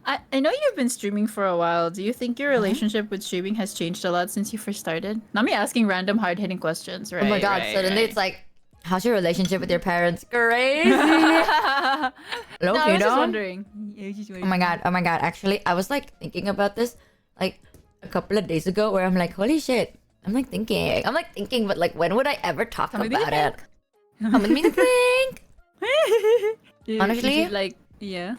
I know you've been streaming for a while. Do you think your relationship with streaming has changed a lot since you first started? Not me asking random hard-hitting questions, right? Oh my god, right, suddenly right. it's like, how's your relationship with your parents? Crazy. No, Low I key, was just though. wondering. I was just Oh my wondering. god, oh my god. Actually, I was like thinking about this like a couple of days ago where I'm like, holy shit. I'm like thinking, but like when would I ever talk Come with me to about it? think. Come with me to think. Honestly, like, yeah.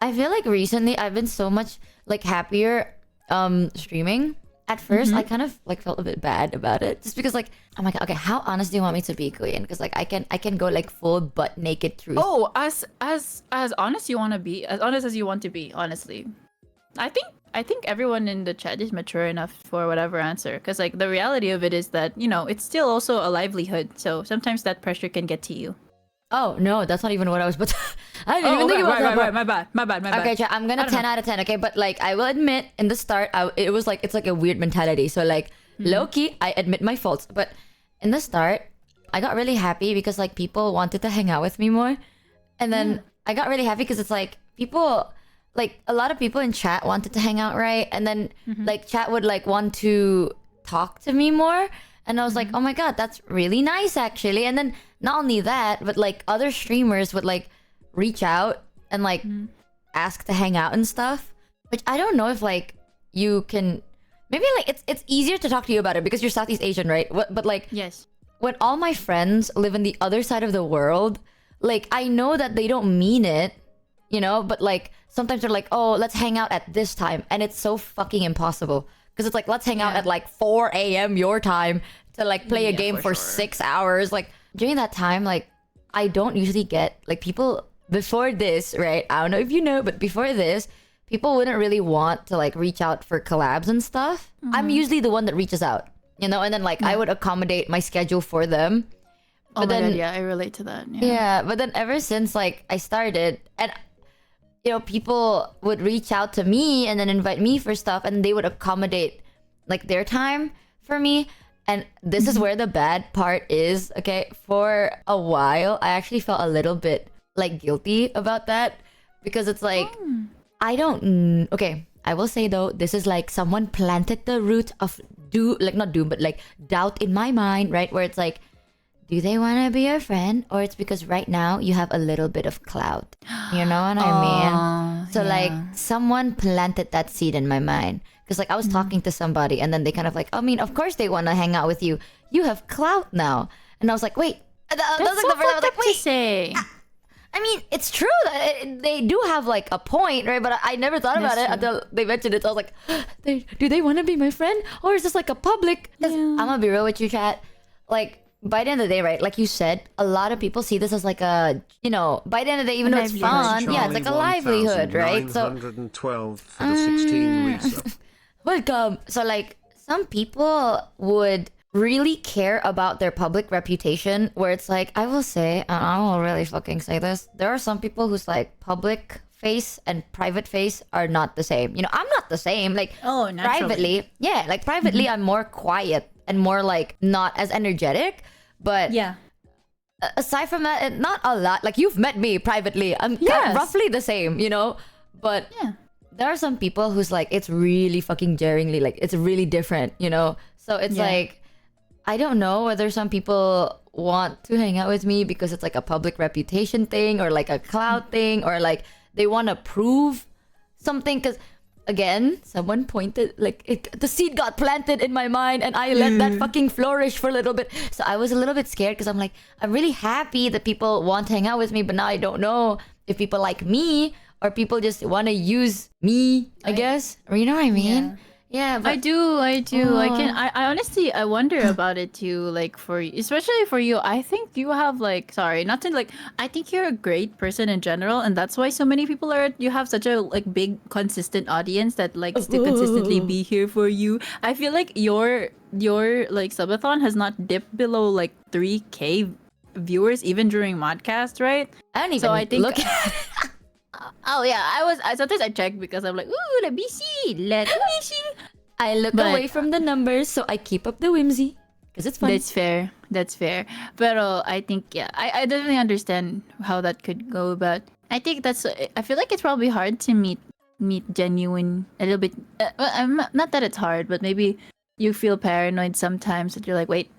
I feel like recently I've been so much like happier streaming. At first, I kind of like felt a bit bad about it, just because like, oh my god, okay, how honest do you want me to be, Queen? Because like I can go like full butt naked truth. Oh, as honest you want to be, as honest as you want to be. Honestly, I think everyone in the chat is mature enough for whatever answer. Because like the reality of it is that it's still also a livelihood. So sometimes that pressure can get to you. Oh no, that's not even what I was. But I didn't Oh, even think about that. right. My bad. Okay, chat, I'm gonna I don't 10 know. out of 10. Okay, but like I will admit, in the start, it was like it's like a weird mentality. So like low key, I admit my faults. But in the start, I got really happy because like people wanted to hang out with me more, and then I got really happy because it's like people, like a lot of people in chat wanted to hang out, right? And then like chat would like want to talk to me more. And I was like, oh my god, that's really nice actually. And then not only that, but like other streamers would like reach out and like ask to hang out and stuff. Which I don't know if like you can, maybe like it's easier to talk to you about it because you're Southeast Asian, right? But like Yes. when all my friends live in the other side of the world, like I know that they don't mean it, but like sometimes they're like, oh, let's hang out at this time. And it's so fucking impossible. Because it's like, let's hang out at like 4 a.m. your time to like play a Yeah, game for sure. 6 hours. Like during that time, like I don't usually get like people before this, right? I don't know if you know, but before this, people wouldn't really want to like reach out for collabs and stuff. I'm usually the one that reaches out, and then like I would accommodate my schedule for them. Oh But my then god, yeah, I relate to that. Yeah. yeah, but then ever since like I started, and people would reach out to me and then invite me for stuff, and they would accommodate like their time for me. And this is where the bad part is. Okay, for a while, I actually felt a little bit like guilty about that because it's like I don't. Okay, I will say though, this is like someone planted the root of not doom, but like doubt in my mind, right? Where it's like, do they want to be your friend, or it's because right now you have a little bit of clout? You know what I mean? So like someone planted that seed in my mind because like I was talking to somebody and then they kind of like, I mean, of course they want to hang out with you. You have clout now, and I was like, wait. That was That's like so the first. I was fucked like, up to wait. say. I mean, it's true that they do have like a point, right? But I never thought about That's it true. until they mentioned it. So I was like, do they want to be my friend, or is this like a public? 'Cause I'm gonna be real with you, chat. Like by the end of the day, right? Like you said, a lot of people see this as like a, by the end of the day, even though it's livelihood. fun, yeah, it's like a livelihood, right? So 1912 for the 16 resub. welcome. So like some people would really care about their public reputation, where it's like, I will say, and I will really fucking say this, there are some people who's like public face and private face are not the same. I'm not the same. Like Oh, naturally. privately, yeah, like privately I'm more quiet and more like not as energetic. But Yeah. aside from that, not a lot. Like you've met me privately. I'm Yes. roughly the same, But Yeah. there are some people who's like, it's really fucking jarringly, like it's really different. So it's Yeah. like, I don't know whether some people want to hang out with me because it's like a public reputation thing or like a cloud thing, or like they want to prove something. Because again, someone pointed, like the seed got planted in my mind and I let that fucking flourish for a little bit. So I was a little bit scared because I'm like, I'm really happy that people want to hang out with me, but now I don't know if people like me or people just want to use me, I guess. Or you know what I mean? Yeah, but I do. I honestly, I wonder about it too. Like for you, especially for you, I think you have like, sorry, not to like, I think you're a great person in general, and that's why so many people are. You have such a like big, consistent audience that likes to consistently be here for you. I feel like your like subathon has not dipped below like 3K viewers even during modcast, right? I don't even So I think look at Oh yeah, I sometimes I check because I'm like, ooh, let me see, let me see. I look But- away from the numbers so I keep up the whimsy because it's fun. That's fair. That's fair. But I think I definitely understand how that could go. But I think I feel like it's probably hard to meet meet genuine, a little bit. Not that it's hard, but maybe you feel paranoid sometimes that you're like, wait,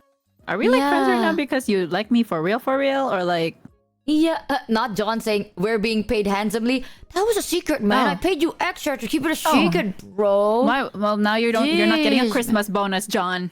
are we like friends right now Yeah. because you like me for real, or like, Yeah, not John saying we're being paid handsomely. That was a secret, man. Oh. I paid you extra to keep it a secret, bro. why? Well, now you're not getting a Jeez. Christmas bonus, John.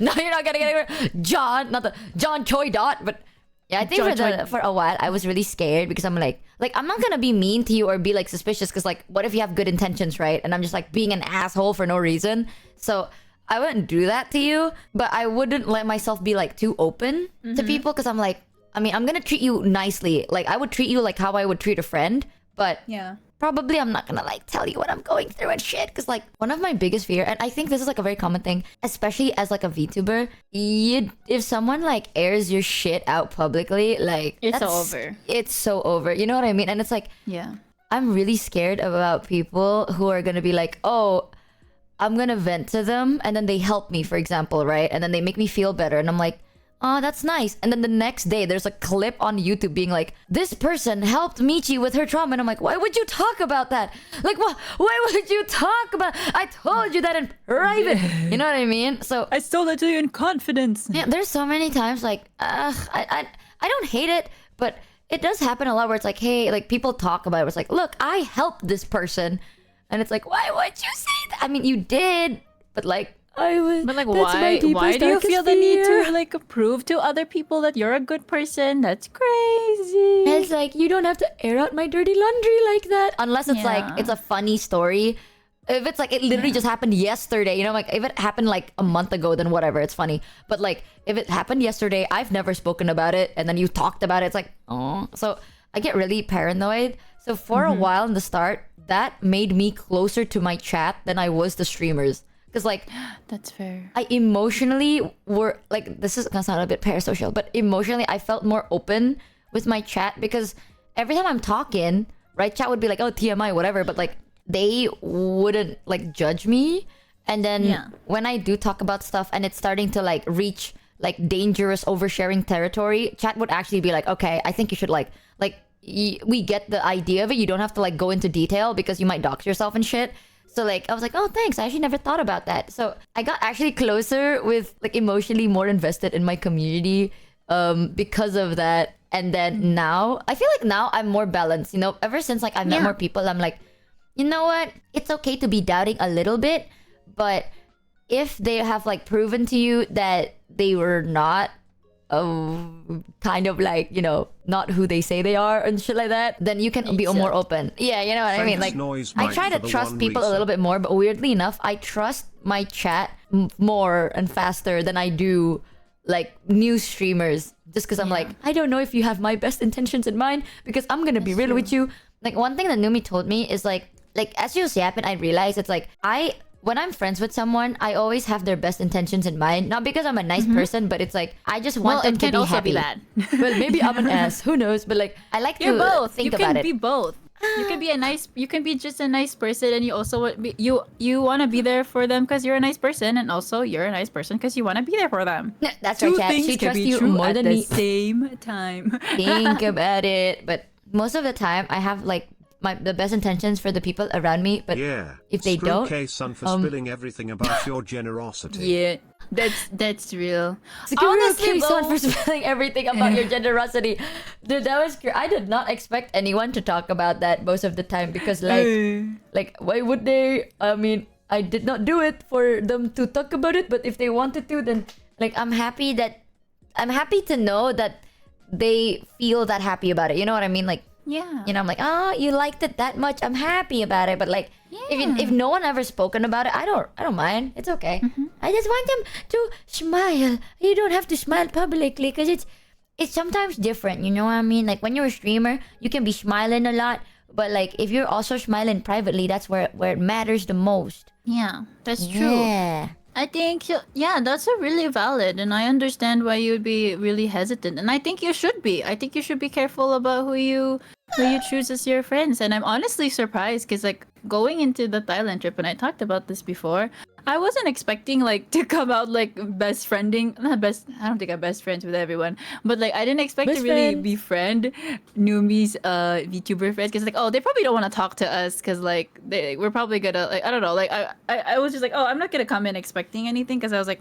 No, you're not gonna get it. John, not the John Choi Dot, but yeah, I think John Choi. for a while I was really scared because I'm like I'm not gonna be mean to you or be like suspicious because like what if you have good intentions, right? And I'm just like being an asshole for no reason. So I wouldn't do that to you, but I wouldn't let myself be like too open to people because I'm like, I mean, I'm gonna treat you nicely. Like I would treat you like how I would treat a friend, but Yeah. probably I'm not gonna like tell you what I'm going through and shit. Because like one of my biggest fear, and I think this is like a very common thing, especially as like a VTuber, if someone like airs your shit out publicly, like It's that's- over. It's so over. You know what I mean? And it's like Yeah. I'm really scared about people who are gonna be like, oh, I'm gonna vent to them, and then they help me, for example, right? And then they make me feel better, and I'm like, oh, that's nice. And then the next day, there's a clip on YouTube being like, this person helped Michi with her trauma, and I'm like, why would you talk about that? Like, why would you talk about? I told you that in private. You know what I mean? So I stole it to you in confidence. yeah, there's so many times like, I don't hate it, but it does happen a lot where it's like, hey, like people talk about it. It's like, look, I helped this person, and it's like, why would you say that? I mean, you did, but like, I was. But like, that's my why? deepest, Why do you darkest feel the need fear. to like prove to other people that you're a good person? That's crazy. And it's like you don't have to air out my dirty laundry like that, unless it's like Yeah. it's a funny story. If it's like it literally just happened yesterday, you know, like if it happened like a month ago, then whatever, it's funny. But like if it happened yesterday, I've never spoken about it, and then you talked about it, it's like, oh. So I get really paranoid. So for a while in the start, that made me closer to my chat than I was the streamers. Because like That's fair. I emotionally were like, this is gonna sound a bit parasocial, but emotionally I felt more open with my chat because every time I'm talking, right, chat would be like, oh, TMI, whatever, but like they wouldn't like judge me. And then Yeah. when I do talk about stuff and it's starting to like reach like dangerous oversharing territory, chat would actually be like, okay, I think you should we get the idea of it. You don't have to like go into detail because you might dox yourself and shit. So like I was like, oh, thanks. I actually never thought about that. So I got actually closer with like emotionally more invested in my community because of that. And then now I feel like now I'm more balanced. You know, ever since like I've met Yeah. more people, I'm like, you know what? It's okay to be doubting a little bit, but if they have like proven to you that they were not kind of like, you know, not who they say they are and shit like that, then you can be more open. Yeah, you know what I mean? Thanks, Like Noise I Mike, try for to the trust one people a reset. little bit more, but weirdly enough, I trust my chat more and faster than I do like news streamers, just because I'm like, I don't know if you have my best intentions in mind, because I'm gonna be real with you. Like one thing that Numei told me is like as you was yapping, I realized it's like when I'm friends with someone, I always have their best intentions in mind. Not because I'm a nice person, but it's like I just want Well, them it to can be also happy. be that. Well, maybe I'm an ass. Who knows? But like I like You're to both. think You about can it. be both. You can be you can be just a nice person, and you also you want to be there for them because you're a nice person, and also you're a nice person because you want to be there for them. That's right, chat. She trusts you more than me. same time. Think about it. But most of the time, I have like the best intentions for the people around me. But Yeah. if they Screw don't, K-Sun for spilling everything about your generosity. Yeah, that's real. Honestly, Honestly, son, though- for spilling everything about your generosity. Dude, that was I did not expect anyone to talk about that most of the time because like why would they? I mean, I did not do it for them to talk about it, but if they wanted to, then like I'm happy to know that they feel that happy about it. You know what I mean? Like, Yeah. you know, I'm like, oh, you liked it that much. I'm happy about it. But like, if no one ever spoken about it, I don't mind. It's okay. I just want them to smile. You don't have to smile publicly because it's sometimes different. You know what I mean? Like when you're a streamer, you can be smiling a lot, but like if you're also smiling privately, that's where it matters the most. Yeah, that's true. Yeah. I think, yeah, that's a really valid, and I understand why you'd be really hesitant. And I think you should be. I think you should be careful about who you choose as your friends. And I'm honestly surprised because, like, going into the Thailand trip, and I talked about this before, I wasn't expecting like to come out like best friending. Not best. I don't think I'm best friends with everyone, but like I didn't expect to Best really friends. befriend Numi's VTuber friends because like oh they probably don't want to talk to us because like we're probably gonna like I don't know like I was just like oh I'm not gonna come in expecting anything because I was like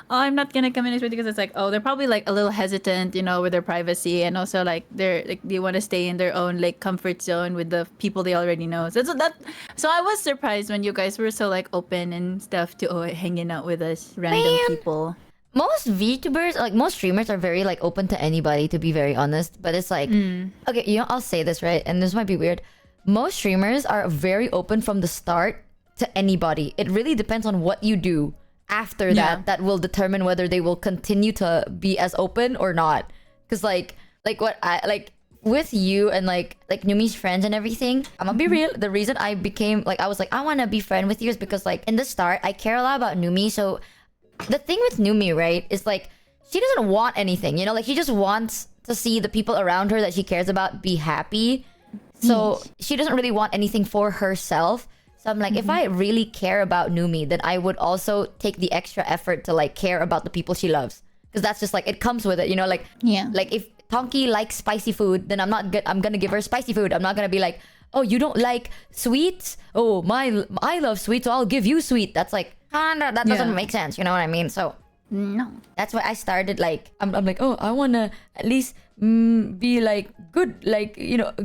oh I'm not gonna come in expecting because it's like oh they're probably like a little hesitant with their privacy and also like they're like they want to stay in their own like comfort zone with the people they already know. So I was surprised when you guys were so like open and stuff to hanging out with us random Man. people. Most VTubers, like most streamers, are very like open to anybody. To be very honest, but it's like, okay, I'll say this right, and this might be weird. Most streamers are very open from the start to anybody. It really depends on what you do after Yeah. that will determine whether they will continue to be as open or not. Because like what I like with you and like Numi's friends and everything, I'm gonna be real. The reason I became like I was like I want to be friend with you is because like in the start I care a lot about Numi. So the thing with Numei, right, is like she doesn't want anything, like she just wants to see the people around her that she cares about be happy. So she doesn't really want anything for herself. So I'm like, if I really care about Numei, then I would also take the extra effort to like care about the people she loves, because that's just like it comes with it, like Yeah. like if Tonki likes spicy food, then I'm not good. I'm gonna give her spicy food. I'm not gonna be like, oh, you don't like sweets? Oh, I love sweets, so I'll give you sweet. That's like that doesn't Yeah. make sense. You know what I mean? So No. that's why I started like I'm like, oh, I wanna at least be like good, like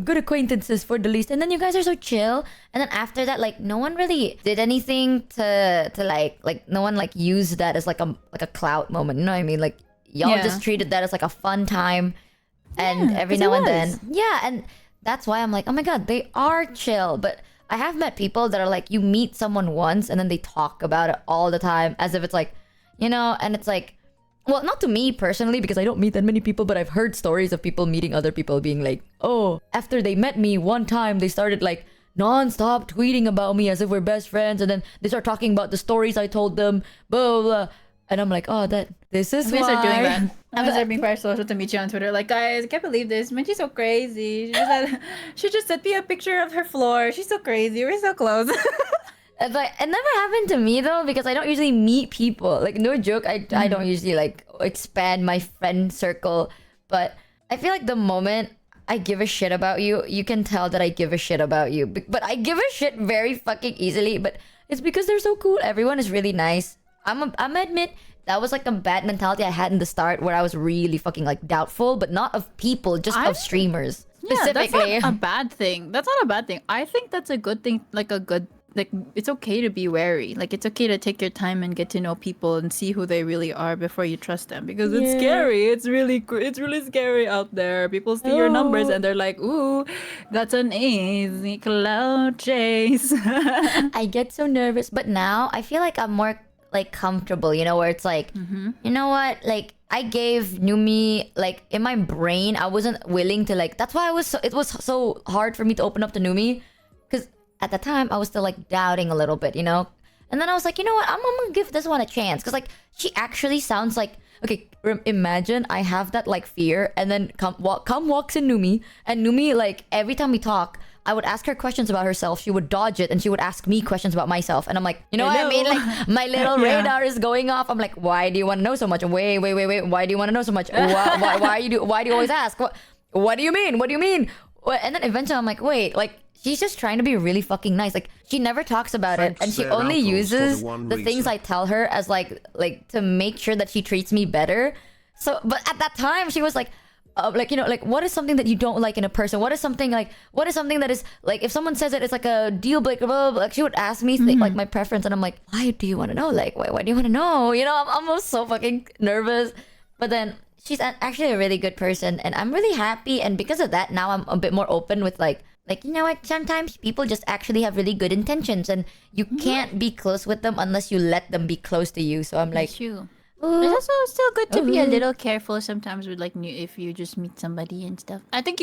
good acquaintances for the least. And then you guys are so chill. And then after that, like no one really did anything to like no one like used that as like a clout moment. You know what I mean? Like y'all Yeah. just treated that as like a fun time. And Yeah, every 'cause it now and was. then, yeah, and that's why I'm like, oh my god, they are chill. But I have met people that are like, you meet someone once and then they talk about it all the time as if it's like, and it's like, well, not to me personally because I don't meet that many people, but I've heard stories of people meeting other people being like, oh, after they met me one time, they started like non-stop tweeting about me as if we're best friends, and then they start talking about the stories I told them, blah blah, blah. And I'm like, oh, this is I'm why. gonna start doing that. I'm gonna start being part social to Michi on Twitter. Like, guys, I can't believe this. Michi's so crazy. She just sent me a picture of her floor. She's so crazy. We're so close. It's like it never happened to me though, because I don't usually meet people. Like no joke, I don't usually like expand my friend circle. But I feel like the moment I give a shit about you, you can tell that I give a shit about you. But I give a shit very fucking easily. But it's because they're so cool. Everyone is really nice. I'm admit that was like a bad mentality I had in the start where I was really fucking like doubtful, but not of people, just of streamers Yeah, specifically. that's not a bad thing. That's not a bad thing. I think that's a good thing. Like it's okay to be wary. Like it's okay to take your time and get to know people and see who they really are before you trust them, because it's Yeah. scary. It's really scary out there. People see your numbers and they're like, "Ooh, that's an easy cloud chase." I get so nervous, but now I feel like I'm more like comfortable, where it's like, you know what, like I gave Numei, like in my brain, I wasn't willing to like. That's why it was so hard for me to open up to Numei, because at the time I was still like doubting a little bit, And then I was like, you know what, I'm gonna give this one a chance, because like she actually sounds like. Okay, imagine I have that like fear, and then come walks in Numei, and Numei, like every time we talk, I would ask her questions about herself. She would dodge it, and she would ask me questions about myself. And I'm like, you know what I mean? Hello. Like my little Yeah. radar is going off. I'm like, why do you want to know so much? Wait. Why do you want to know so much? Why do you always ask? What do you mean? What do you mean? And then eventually I'm like, wait, like she's just trying to be really fucking nice. Like she never talks about it, Thanks, and she Sarah only Apples, for the uses one the things reason. I tell her as like to make sure that she treats me better. So, but at that time she was like what is something that you don't like in a person? What is something that is like, if someone says it, it's like a deal breaker, blah, blah, blah. Like she would ask me like my preference, and I'm like, why do you want to know? Like, why do you want to know? I'm almost so fucking nervous. But then she's actually a really good person, and I'm really happy. And because of that, now I'm a bit more open with like you know what? Sometimes people just actually have really good intentions, and you can't be close with them unless you let them be close to you. So I'm like, That's true. ooh, It's also still good to be a Ooh. little careful sometimes with like new if you just meet somebody and stuff. I think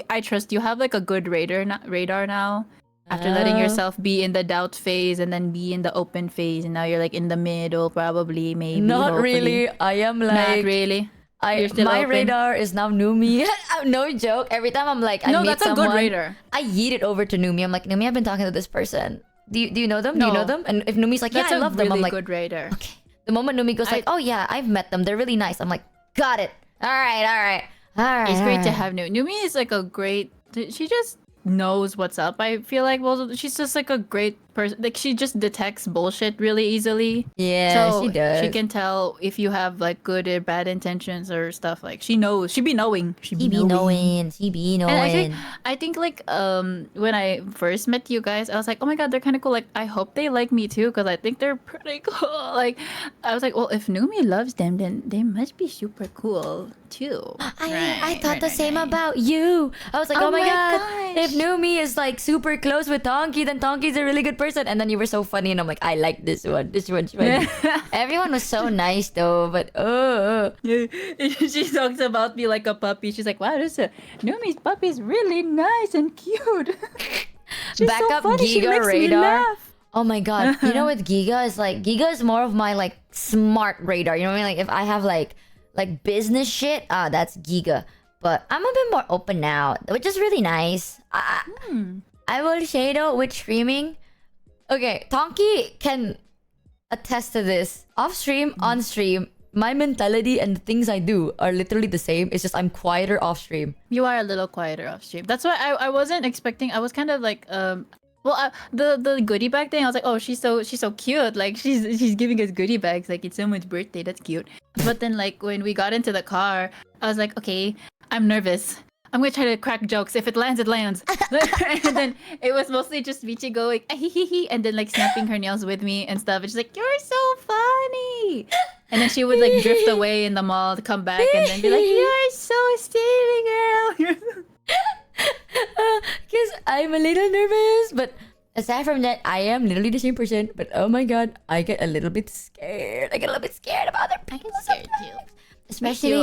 I trust you have like a good radar now. After letting yourself be in the doubt phase and then be in the open phase, and now you're like in the middle, probably, maybe. not hopefully. really. I am Not like, really. You're still my open? radar is now Numei. No joke. Every time I'm like, I No, meet that's a someone, good radar. I yeet it over to Numei. I'm like, Numei, I've been talking to this person. Do you know them? Do you No. know them? And if Numi's like, That's yeah, I a love them, really I'm like, good raider. okay. The moment Numi goes like, oh yeah, I've met them. They're really nice. I'm like, got it. All right. It's great to have Numi is like a great. She just knows what's up. I feel like she's just like a great person. Like she just detects bullshit really easily. Yeah, So she does. she can tell if you have like good or bad intentions or stuff. Like she knows. She be knowing. She be knowing. And actually, I think like when I first met you guys, I was like, oh my god, they're kind of cool. Like I hope they like me too, because I think they're pretty cool. Like I was like, well, if Numi loves them, then they must be super cool too. I thought the same about you. I was like, oh, my god, gosh. if Numi is like super close with Tonki, then Tonki's a really good person. And then you were so funny, and I'm like, I like this one. This one's funny. Everyone was so nice though, but Yeah, she talks about me like a puppy. She's like, wow, Numi's puppy is really nice and cute. She's back so up funny. She Giga makes me radar. laugh. Oh my god, you know what Giga is like? Giga is more of my like smart radar. You know what I mean? Like if I have like business shit, that's Giga. But I'm a bit more open now, which is really nice. I will say though, with streaming, okay, Tonki can attest to this. Off stream, on stream, my mentality and the things I do are literally the same. It's just I'm quieter off stream. You are a little quieter off stream. That's why I wasn't expecting. I was kind of like well, the goodie bag thing. I was like, oh, she's so cute. Like she's giving us goodie bags. Like it's someone's birthday. That's cute. But then like when we got into the car, I was like, okay, I'm nervous. I'm gonna try to crack jokes. If it lands, it lands. And then it was mostly just Michi going hee, and then like snapping her nails with me and stuff. And she's like, "You're so funny." And then she would like drift away in the mall to come back and then be like, "You're so silly, girl." Because I'm a little nervous, but aside from that, I am literally the same person. But oh my god, I get a little bit scared. I get a little bit scared about other people. I get scared too. Especially,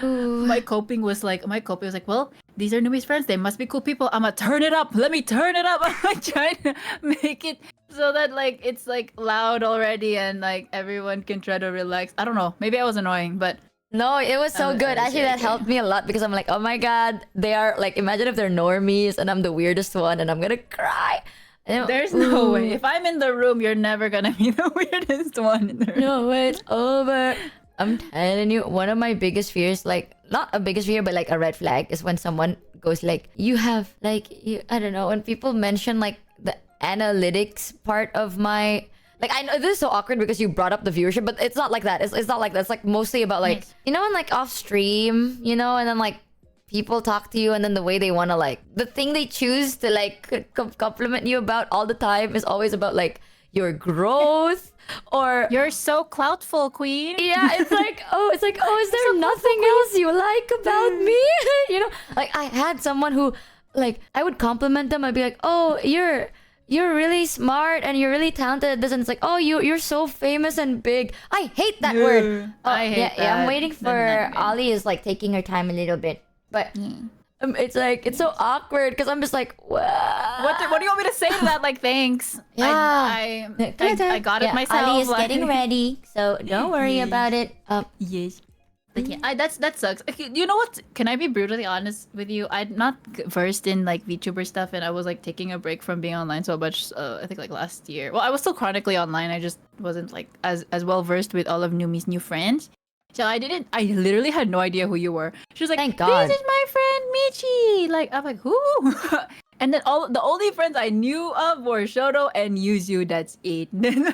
my coping was like, well, these are Numi's friends. They must be cool people. I'ma turn it up. Let me turn it up. I'm like trying to make it so that like it's like loud already and like everyone can try to relax. I don't know. Maybe I was annoying, but no, it was so good. Actually, that helped me a lot because I'm like, oh my god, they are like, imagine if they're normies and I'm the weirdest one and I'm gonna cry. There's no way. If I'm in the room, you're never gonna be the weirdest one in the room. No, it's over. I'm telling you, one of my biggest fears, like not a biggest fear, but like a red flag, is when someone goes like, you have like, I don't know, when people mention like the analytics part of my, like, I know this is so awkward because you brought up the viewership, but it's not like that. It's not like that. It's like mostly about like, you know, when like off stream, you know, and then like people talk to you and then the way they want to like, the thing they choose to like compliment you about all the time is always about like your growth. Or you're so cloutful, queen. Yeah, it's like, is there so nothing else you like about me? You know, like I had someone who, like, I would compliment them. I'd be like, oh, you're really smart and you're really talented. And it's like, oh, you're so famous and big. I hate that word. Oh, I hate that. Yeah, I'm waiting for Ollie is like taking her time a little bit, but. It's like, it's so awkward because I'm just like, what do you want me to say to that? Like, thanks. Yeah. I got it myself. Ali is getting ready, so don't worry about it. Yes. But yeah, that sucks. Okay, you know what? Can I be brutally honest with you? I'm not versed in like VTuber stuff, and I was like taking a break from being online so much. I think like last year. Well, I was still chronically online. I just wasn't like as well versed with all of Numi's new friends. So I literally had no idea who you were. She was like, thank God. This is my friend Michi. Like, I'm like, who? And then the only friends I knew of were Shoto and Yuzu. That's it. Then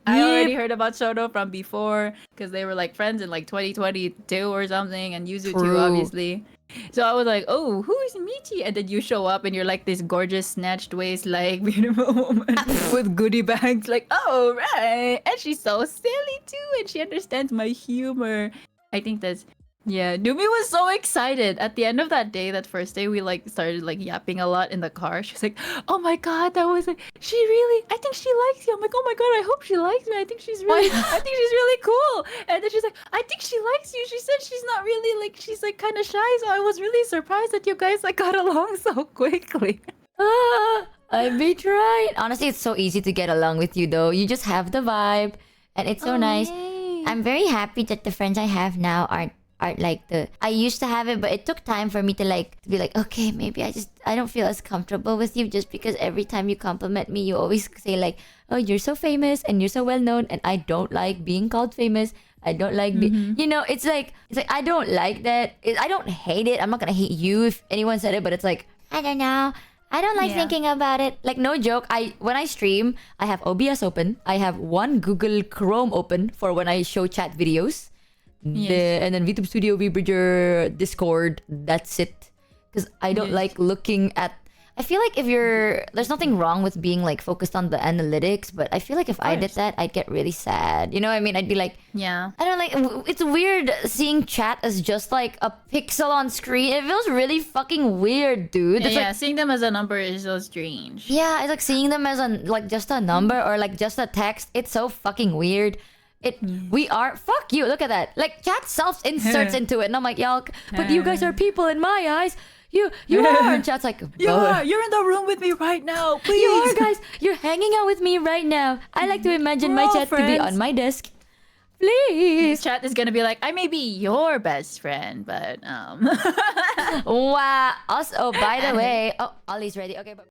I already heard about Shoto from before because they were like friends in like 2022 or something, and Yuzu too, obviously. So I was like, oh, who's Michi? And then you show up and you're like this gorgeous snatched waist like beautiful woman with goodie bags. Like, oh, right. And she's so silly too. And she understands my humor. I think that's, yeah. Numi was so excited. At the end of that day, that first day, we like started like yapping a lot in the car. She was like, oh my God, that was like, I think she likes you. I'm like, oh my God, I hope she likes me. I think she's really cool. And then she's like, I think she likes you. She said she's not really like, she's like kind of shy. So I was really surprised that you guys like got along so quickly. I'd be trying. Honestly, it's so easy to get along with you though. You just have the vibe and it's so nice. Yay. I'm very happy that the friends I have now aren't like the I used to have it, but it took time for me to like to be like, okay, maybe I don't feel as comfortable with you just because every time you compliment me, you always say like, oh, you're so famous and you're so well known, and I don't like being called famous. I don't like it's like I don't like that. I don't hate it. I'm not gonna hate you if anyone said it, but it's like I don't know. I don't like thinking about it. Like, no joke. When I stream, I have OBS open. I have one Google Chrome open for when I show chat videos. And then VTube Studio, VBridger, Discord. That's it. Because I don't like looking at. I feel like there's nothing wrong with being like focused on the analytics, but I feel like if I did that, I'd get really sad. You know what I mean? I'd be like, I don't like. It's weird seeing chat as just like a pixel on screen. It feels really fucking weird, dude. It's like, seeing them as a number is so strange. yeah, it's like seeing them as just a number or like just a text. It's so fucking weird. We are fuck you. Look at that. Like chat self inserts into it, and I'm like, y'all, but you guys are people in my eyes. You are. And chat's like, you are. You're in the room with me right now. Please. You are, guys. You're hanging out with me right now. I like to imagine my chat to be on my desk. Please. Chat is gonna be like, I may be your best friend, but Wow. Also, by the way, Ollie's ready. Okay, but.